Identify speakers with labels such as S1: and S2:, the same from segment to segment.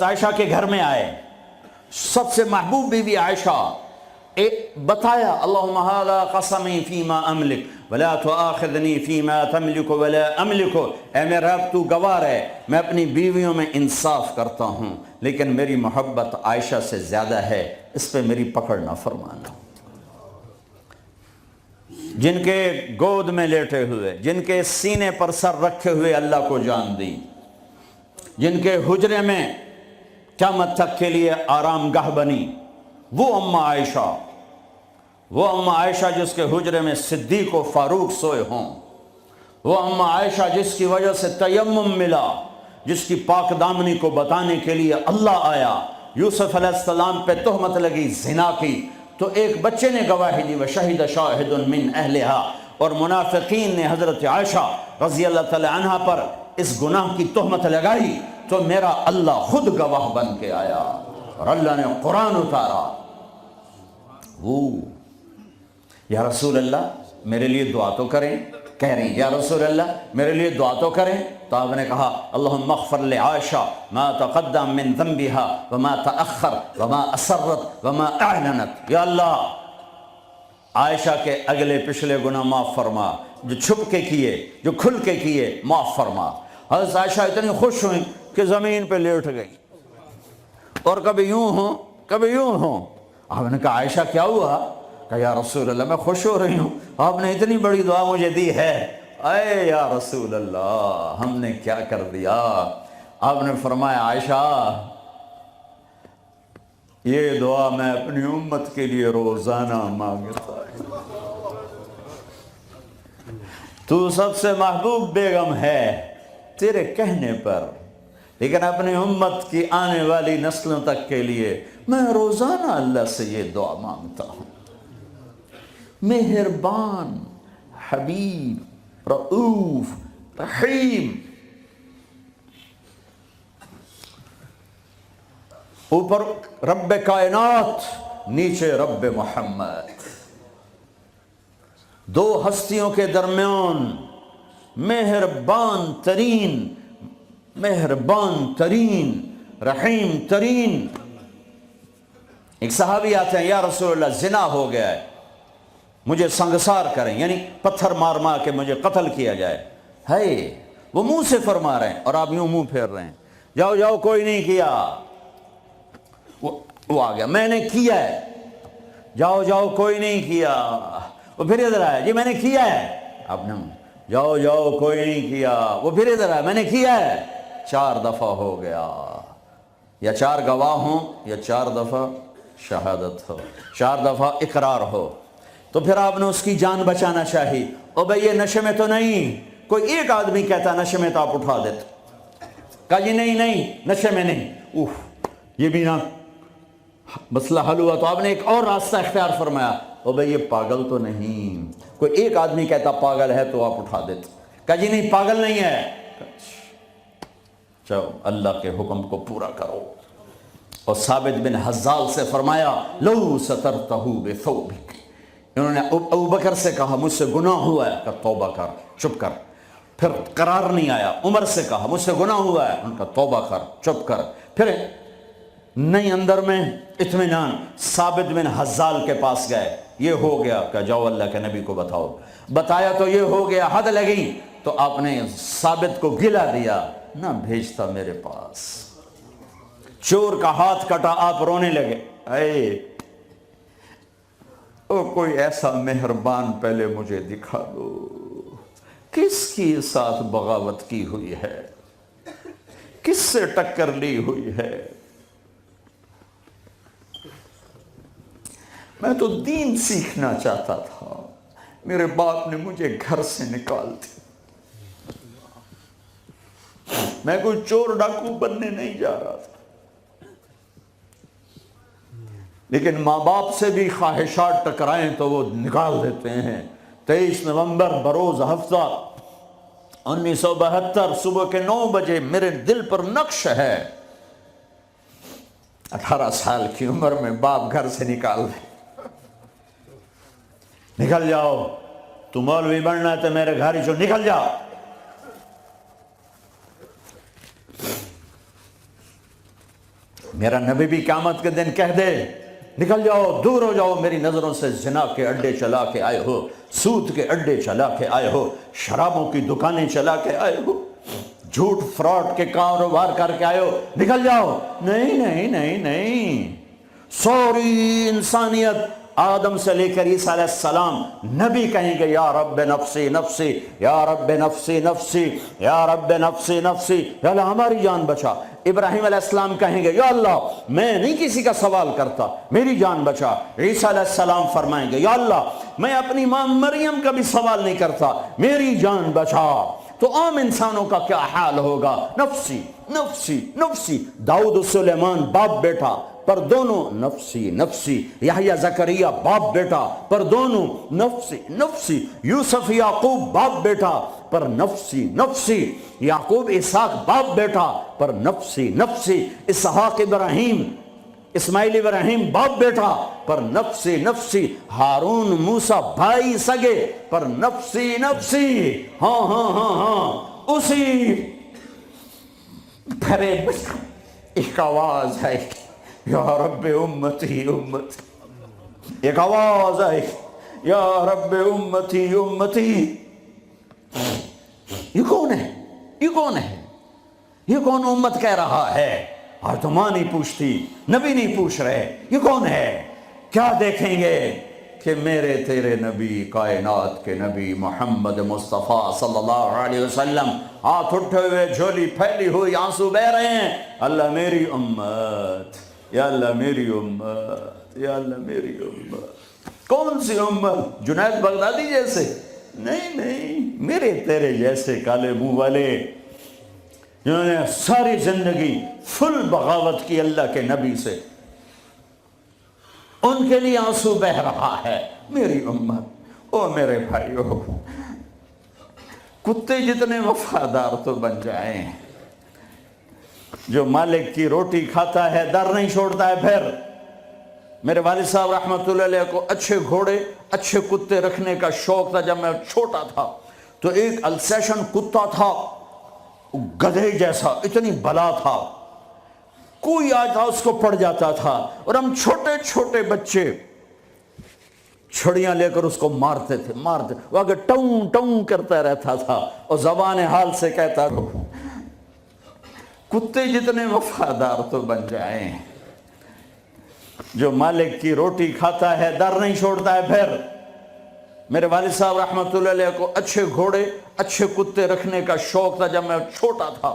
S1: عائشہ کے گھر میں آئے، سب سے محبوب بیوی عائشہ، بتایا اللہم ھذا قسمی فیما املک ولا تؤاخذنی فیما تملک ولا املک، اے میرے رب تو گواہ ہے میں اپنی بیویوں میں انصاف کرتا ہوں لیکن میری محبت عائشہ سے زیادہ ہے، اس پہ میری پکڑ نہ فرمانا۔ جن کے گود میں لیٹے ہوئے، جن کے سینے پر سر رکھے ہوئے اللہ کو جان دی، جن کے حجرے میں قیامت تک کے لیے آرام گاہ بنی، وہ اماں عائشہ، وہ اماں عائشہ جس کے حجرے میں صدیق و فاروق سوئے ہوں، وہ اماں عائشہ جس کی وجہ سے تیمم ملا، جس کی پاک دامنی کو بتانے کے لیے اللہ آیا، یوسف علیہ السلام پہ تہمت لگی زنا کی تو ایک بچے نے گواہی دی وشہد شاہد من اہلہا، اور منافقین نے حضرت عائشہ رضی اللہ تعالی عنہ پر اس گناہ کی تہمت لگائی تو میرا اللہ خود گواہ بن کے آیا اور اللہ نے قرآن اتارا۔ وہ یا رسول اللہ میرے لیے دعا تو کریں، کہہ رہی ہیں یا رسول اللہ میرے لیے دعا تو کریں، تو آپ نے کہا اللہم اغفر لعائشہ ما تقدم من ذنبها وما تأخر وما اسرت وما اعلنت، یا اللہ عائشہ کے اگلے پچھلے گناہ معاف فرما، جو چھپ کے کیے جو کھل کے کیے معاف فرما۔ حضرت عائشہ اتنی خوش ہوئیں کہ زمین پہ لیٹ گئی، اور کبھی یوں ہوں کبھی یوں ہوں۔ آپ نے کہا عائشہ کیا ہوا؟ کہا یا رسول اللہ میں خوش ہو رہی ہوں، آپ نے اتنی بڑی دعا مجھے دی ہے۔ اے یا رسول اللہ ہم نے کیا کر دیا؟ آپ نے فرمایا عائشہ یہ دعا میں اپنی امت کے لیے روزانہ مانگتا ہوں، تو سب سے محبوب بیگم ہے تیرے کہنے پر، لیکن اپنی امت کی آنے والی نسلوں تک کے لیے میں روزانہ اللہ سے یہ دعا مانگتا ہوں۔ مہربان، حبیب، رؤوف، رحیم، اوپر رب کائنات نیچے رب محمد، دو ہستیوں کے درمیان مہربان ترین رحیم ترین۔ ایک صحابی آتے ہیں یا رسول اللہ زنا ہو گیا ہے، مجھے سنگسار کریں، یعنی پتھر مار مار کے مجھے قتل کیا جائے۔ ہے وہ منہ سے فرما رہے ہیں اور آپ یوں منہ پھیر رہے ہیں، جاؤ جاؤ کوئی نہیں کیا۔ وہ آ گیا میں نے کیا ہے، جاؤ جاؤ کوئی نہیں کیا۔ وہ پھر ادھر آیا جی میں نے کیا ہے، آپ نے جاؤ جاؤ کوئی نہیں کیا۔ وہ پھر ادھر آیا میں نے کیا ہے۔ 4 دفعہ ہو گیا، یا 4 گواہ ہوں یا 4 دفعہ شہادت ہو، 4 دفعہ اقرار ہو، تو پھر آپ نے اس کی جان بچانا چاہی۔ او بھئی یہ نشے میں تو نہیں، کوئی ایک آدمی کہتا نشے میں تو آپ اٹھا دیتے، کہا جی نہیں نہیں نشے میں نہیں، یہ بھی نہ مسئلہ حل ہوا، تو آپ نے ایک اور راستہ اختیار فرمایا، او بھئی یہ پاگل تو نہیں، کوئی ایک آدمی کہتا پاگل ہے تو آپ اٹھا دیتے، کہا جی نہیں پاگل نہیں ہے، چلو اللہ کے حکم کو پورا کرو۔ اور ثابت بن حزال سے فرمایا لو سترتہ بثوبک، انہوں نے ابو بکر سے کہا مجھ سے گناہ ہوا ہے، کہ توبہ کر چپ کر، پھر قرار نہیں آیا۔ عمر سے کہا مجھ سے گناہ ہوا ہے، ان کا توبہ کر چپ کر، پھر نہیں اندر میں اطمینان، ثابت بن حزال کے پاس گئے، یہ ہو گیا کہ جاؤ اللہ کے نبی کو بتاؤ، بتایا تو یہ ہو گیا، حد لگی، تو آپ نے ثابت کو گلا دیا، نہ بھیجتا میرے پاس۔ چور کا ہاتھ کٹا آپ رونے لگے، اے او کوئی ایسا مہربان پہلے مجھے دکھا دو، کس کی ساتھ بغاوت کی ہوئی ہے، کس سے ٹکر لی ہوئی ہے۔ میں تو دین سیکھنا چاہتا تھا، میرے باپ نے مجھے گھر سے نکال دیا، میں کوئی چور ڈاکو بننے نہیں جا رہا تھا، لیکن ماں باپ سے بھی خواہشات ٹکرائیں تو وہ نکال دیتے ہیں۔ 23 نومبر بروز ہفتہ 1972 صبح کے 9 بجے میرے دل پر نقش ہے، 18 سال کی عمر میں باپ گھر سے نکال دے، نکل جاؤ، تو مولوی بننا ہے تو میرے گھر ہی چو نکل جاؤ۔ میرا نبی بھی قیامت کے دن کہہ دے نکل جاؤ، دور ہو جاؤ میری نظروں سے، زنا کے اڈے چلا کے آئے ہو، سود کے اڈے چلا کے آئے ہو، شرابوں کی دکانیں چلا کے آئے ہو، جھوٹ فراڈ کے کاروبار کر کے آئے ہو، نکل جاؤ۔ نہیں نہیں نہیں نہیں، سوری انسانیت آدم سے لے کر عیسیٰ علیہ السلام نبی کہیں گے یا رب نفسی نفسی، یا رب نفسی نفسی، یا رب نفسی نفسی، یا اللہ ہماری جان بچا۔ ابراہیم علیہ السلام کہیں گے یا اللہ میں نہیں کسی کا سوال کرتا، میری جان بچا۔ عیسیٰ علیہ السلام فرمائیں گے یا اللہ میں اپنی ماں مریم کا بھی سوال نہیں کرتا، میری جان بچا۔ تو عام انسانوں کا کیا حال ہوگا؟ نفسی نفسی نفسی۔ داؤد و سلیمان باپ بیٹا پر دونوں نفسی نفسی، یحییٰ زکریا باپ بیٹا پر دونوں نفسی نفسی، یوسف یعقوب باپ بیٹا پر نفسی نفسی، یعقوب اسحاق باپ بیٹا پر نفسی نفسی، اسحاق ابراہیم اسماعیل ابراہیم باپ بیٹا پر نفسی نفسی، ہارون موسیٰ بھائی سگے پر نفسی نفسی۔ ہاں ہاں ہاں ہاں، اسی بھرے ایک آواز ہے یا رب امتی امتی، ایک آواز ہے یا رب امتی امتی۔ یہ کون ہے؟ یہ کون ہے؟ یہ کون امت کہہ رہا ہے؟ اور تو ماں نہیں پوچھتی، نبی نہیں پوچھ رہے، یہ کون ہے؟ کیا دیکھیں گے کہ میرے تیرے نبی، کائنات کے نبی محمد مصطفیٰ صلی اللہ علیہ وسلم ہاتھ اٹھے ہوئے، جھولی پھیلی ہوئی، آنسو بہہ رہے ہیں، اللہ میری امت، یا اللہ میری امت، یا اللہ میری امت۔ کون سی امت؟ جنید بغدادی جیسے؟ نہیں نہیں، میرے تیرے جیسے کالے منہ والے جنہوں نے ساری زندگی فل بغاوت کی اللہ کے نبی سے، ان کے لیے آنسو بہ رہا ہے۔ میری امت، او میرے بھائیو، کتے جتنے وفادار تو بن جائیں، جو مالک کی روٹی کھاتا ہے در نہیں چھوڑتا ہے۔ پھر میرے والد صاحب رحمۃ اللہ علیہ کو اچھے گھوڑے اچھے کتے رکھنے کا شوق تھا۔ جب میں چھوٹا تھا تو ایک السیشن کتا تھا، گدھے جیسا، اتنی بلا تھا، کوئی آتا اس کو پڑ جاتا تھا، اور ہم چھوٹے چھوٹے بچے چھڑیاں لے کر اس کو مارتے تھے، وہ آگے ٹوں ٹوں کرتا رہتا تھا اور زبان حال سے کہتا تھا کتے جتنے وفادار تو بن جائیں، جو مالک کی روٹی کھاتا ہے در نہیں چھوڑتا ہے۔ پھر میرے والد صاحب رحمۃ اللہ علیہ کو اچھے گھوڑے اچھے کتے رکھنے کا شوق تھا۔ جب میں چھوٹا تھا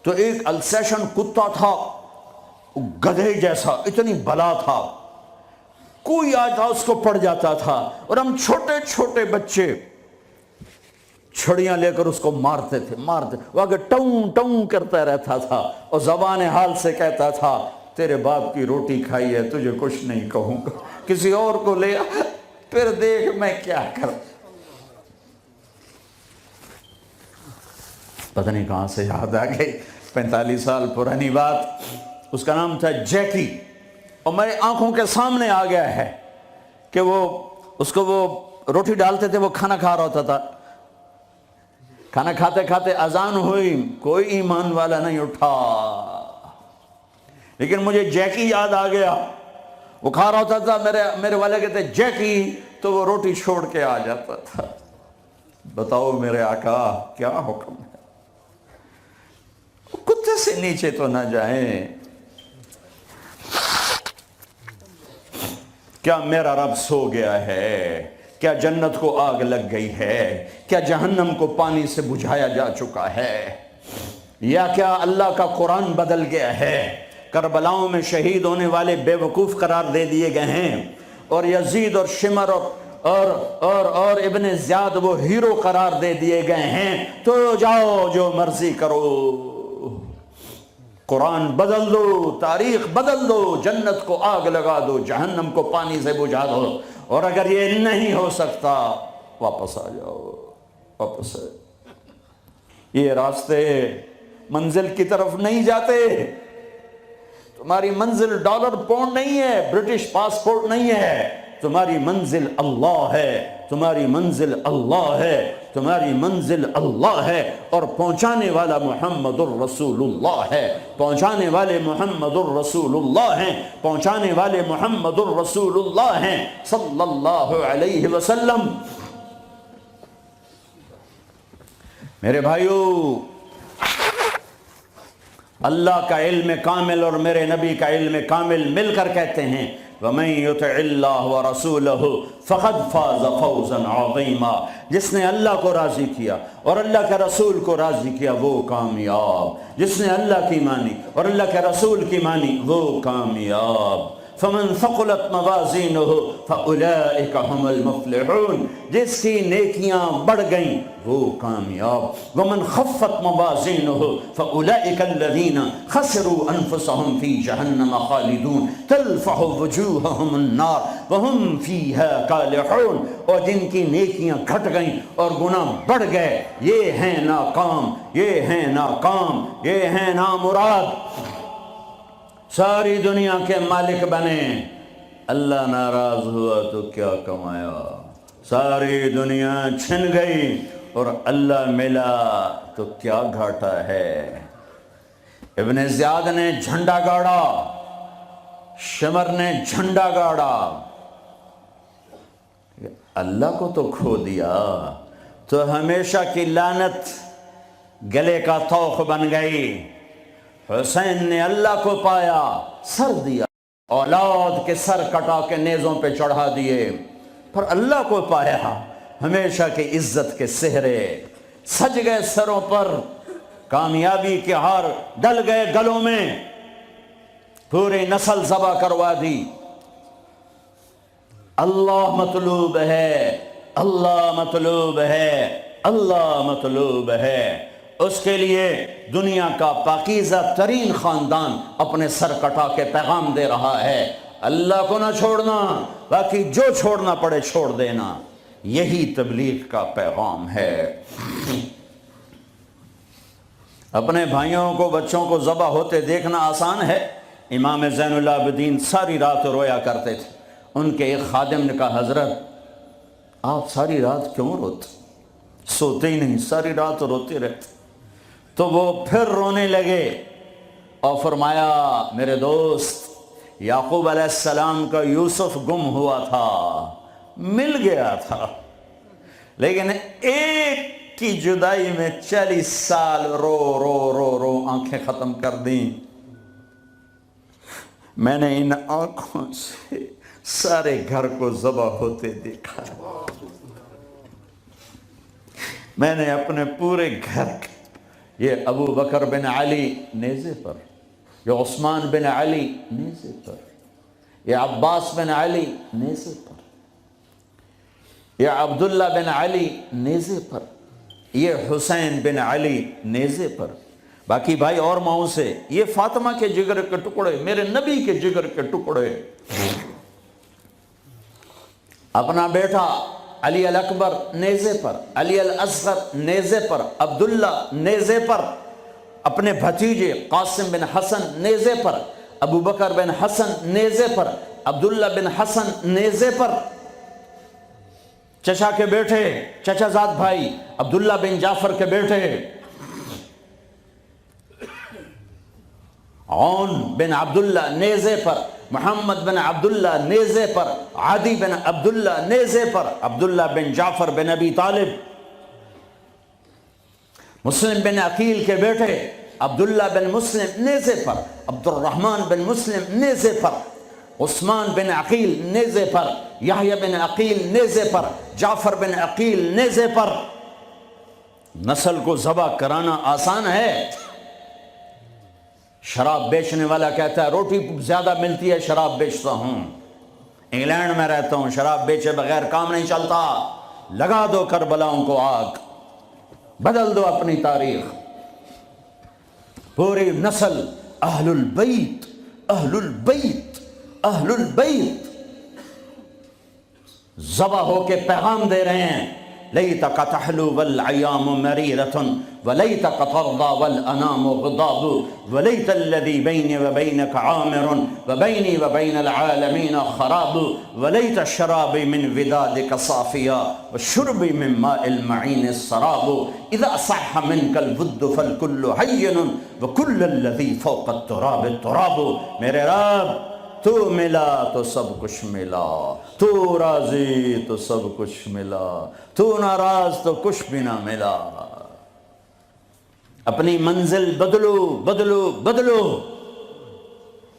S1: تو ایک السیشن کتا تھا، گدھے جیسا، اتنی بلا تھا، کوئی آتا اس کو پڑ جاتا تھا، اور ہم چھوٹے چھوٹے بچے چھڑیاں لے کر اس کو مارتے تھے، وہ آگے ٹوں ٹوں کرتا رہتا تھا اور زبان حال سے کہتا تھا تیرے باپ کی روٹی کھائی ہے، تجھے کچھ نہیں کہوں گا، کسی اور کو لے پھر دیکھ میں کیا کروں۔ پتہ نہیں کہاں سے یاد آ گئی، 45 سال پرانی بات۔ اس کا نام تھا جیکی، اور میرے آنکھوں کے سامنے آ گیا ہے کہ اس کو وہ روٹی ڈالتے تھے، وہ کھانا کھا رہا ہوتا تھا، کھانا کھاتے کھاتے اذان ہوئی، کوئی ایمان والا نہیں اٹھا، لیکن مجھے جیکی یاد آ گیا۔ وہ کھا رہا ہوتا تھا، میرے والے کہتے جیکی، تو وہ روٹی چھوڑ کے آ جاتا تھا۔ بتاؤ میرے آقا کیا حکم ہے؟ کتے سے نیچے تو نہ جائیں۔ کیا میرا رب سو گیا ہے؟ کیا جنت کو آگ لگ گئی ہے؟ کیا جہنم کو پانی سے بجھایا جا چکا ہے؟ یا کیا اللہ کا قرآن بدل گیا ہے؟ کربلاؤں میں شہید ہونے والے بے وقوف قرار دے دیے گئے ہیں، اور یزید اور شمر اور ابن زیاد وہ ہیرو قرار دے دیے گئے ہیں۔ تو جاؤ جو مرضی کرو، قرآن بدل دو، تاریخ بدل دو، جنت کو آگ لگا دو، جہنم کو پانی سے بجھا دو، اور اگر یہ نہیں ہو سکتا واپس آ جاؤ، واپس آ۔ یہ راستے منزل کی طرف نہیں جاتے۔ تمہاری منزل ڈالر پاؤنڈ نہیں ہے، برٹش پاسپورٹ نہیں ہے، تمہاری منزل اللہ ہے۔ تمہاری منزل اللہ ہے، تمہاری منزل اللہ ہے، اور پہنچانے والا محمد الرسول اللہ ہے، پہنچانے والے محمد الرسول اللہ ہیں، پہنچانے والے محمد الرسول اللہ ہیں صلی اللہ علیہ وسلم۔ میرے بھائیو، اللہ کا علم کامل اور میرے نبی کا علم کامل مل کر کہتے ہیں وَمَن يُطِعِ اللَّهَ وَرَسُولَهُ فَقَدْ فَازَ فَوْزًا عَظِيمًا، جس نے اللہ کو راضی کیا اور اللہ کے رسول کو راضی کیا وہ کامیاب، جس نے اللہ کی مانی اور اللہ کے رسول کی مانی وہ کامیاب۔ فَمَن ثَقُلَتْ مَوَازِينُهُ فَأُولَئِكَ هُمُ الْمُفْلِحُونَ، جس کی نیکیاں بڑھ گئیں وہ کامیاب۔ وَمَن خَفَّتْ مَوَازِينُهُ فَأُولَئِكَ الَّذِينَ خَسِرُوا أَنفُسَهُمْ فِي جَهَنَّمَ خَالِدُونَ تَلْفَحُ وُجُوهَهُمُ النَّارُ وَهُمْ فِيهَا كَالِحُونَ، اور جن کی نیکیاں گھٹ گئیں اور گناہ بڑھ گئے یہ ہیں ناکام، یہ ہیں ناکام، یہ ہیں نامراد۔ ساری دنیا کے مالک بنے، اللہ ناراض ہوا تو کیا کمایا؟ ساری دنیا چھن گئی اور اللہ ملا تو کیا گھاٹا ہے؟ ابن زیاد نے جھنڈا گاڑا، شمر نے جھنڈا گاڑا، اللہ کو تو کھو دیا تو ہمیشہ کی لعنت گلے کا طوق بن گئی۔ حسین نے اللہ کو پایا، سر دیا، اولاد کے سر کٹا کے نیزوں پہ چڑھا دیے، پر اللہ کو پایا، ہمیشہ کی عزت کے سہرے سج گئے سروں پر، کامیابی کے ہار ڈل گئے گلوں میں، پوری نسل ذبح کروا دی۔ اللہ مطلوب ہے، اللہ مطلوب ہے، اللہ مطلوب ہے۔ اس کے لیے دنیا کا پاکیزہ ترین خاندان اپنے سر کٹا کے پیغام دے رہا ہے، اللہ کو نہ چھوڑنا، باقی جو چھوڑنا پڑے چھوڑ دینا، یہی تبلیغ کا پیغام ہے۔ اپنے بھائیوں کو، بچوں کو ذبح ہوتے دیکھنا آسان ہے۔ امام زین العابدین ساری رات رویا کرتے تھے۔ ان کے ایک خادم نے کہا حضرت آپ ساری رات کیوں روتے؟ سوتے ہی نہیں، ساری رات روتے رہتے۔ تو وہ پھر رونے لگے اور فرمایا میرے دوست، یعقوب علیہ السلام کا یوسف گم ہوا تھا، مل گیا تھا، لیکن ایک کی جدائی میں 40 سال رو رو رو رو آنکھیں ختم کر دیں۔ میں نے ان آنکھوں سے سارے گھر کو ذبح ہوتے دیکھا، میں نے اپنے پورے گھر، یہ ابو بکر بن علی نیزے پر، یہ عثمان بن علی نیزے پر، یہ عباس بن علی نیزے پر، یہ عبداللہ بن علی نیزے پر، یہ حسین بن علی نیزے پر، باقی بھائی اور ماؤں سے، یہ فاطمہ کے جگر کے ٹکڑے، میرے نبی کے جگر کے ٹکڑے، اپنا بیٹا علی الاکبر نیزے پر، علی الاصغر نیزے پر، عبداللہ نیزے پر، اپنے بھتیجے قاسم بن حسن نیزے پر، ابو بکر بن حسن نیزے پر، عبداللہ بن حسن نیزے پر، چچا کے بیٹے، چچا زاد بھائی عبداللہ بن جعفر کے بیٹے عون بن عبداللہ نیزے پر، محمد بن عبداللہ نیزے پر، عادی بن عبداللہ نیزے پر، عبداللہ بن جعفر بن ابی طالب، مسلم بن عقیل کے بیٹے عبداللہ بن مسلم نیزے پر، عبد الرحمن بن مسلم نیزے پر، عثمان بن عقیل نیزے پر، یحییٰ بن عقیل نیزے پر، جعفر بن عقیل نیزے پر۔ نسل کو ذبح کرانا آسان ہے۔ شراب بیچنے والا کہتا ہے روٹی زیادہ ملتی ہے شراب بیچتا ہوں، انگلینڈ میں رہتا ہوں، شراب بیچے بغیر کام نہیں چلتا، لگا دو کربلاؤں کو آگ، بدل دو اپنی تاریخ۔ پوری نسل اہل البیت، اہل البیت، اہل البیت ذبح ہو کے پیغام دے رہے ہیں لیتک تحلو والایام مریرۃ ولیتک ترضی والانام غضاب ولیت الذی بینی وبینک عامر وبینی وبین العالمین خراب ولیت شرابی من ودادک صافیا وشربی من ماء المعین السراب اذا صح منک الود فالکل حین وکل الذی فوق التراب التراب۔ میرے رب تو ملا تو سب کچھ ملا، تو راضی تو سب کچھ ملا، تو ناراض تو کچھ بھی نہ ملا۔ اپنی منزل بدلو بدلو بدلو،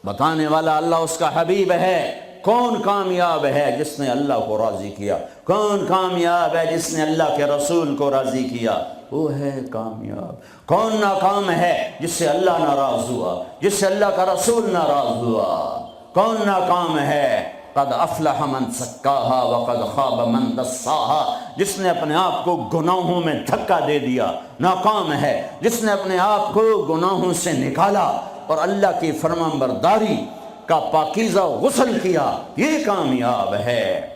S1: بتانے والا اللہ اس کا حبیب ہے۔ کون کامیاب ہے جس نے اللہ کو راضی کیا؟ کون کامیاب ہے جس نے اللہ کے رسول کو راضی کیا؟ وہ ہے کامیاب۔ کون ناکام ہے جس سے اللہ ناراض ہوا، جس سے اللہ کا رسول ناراض ہوا؟ کون ناکام ہے؟ قد افلح من زکاہا وقد خاب من دساہا، جس نے اپنے آپ کو گناہوں میں دھکا دے دیا ناکام ہے، جس نے اپنے آپ کو گناہوں سے نکالا اور اللہ کی فرمان برداری کا پاکیزہ غسل کیا، یہ کامیاب ہے۔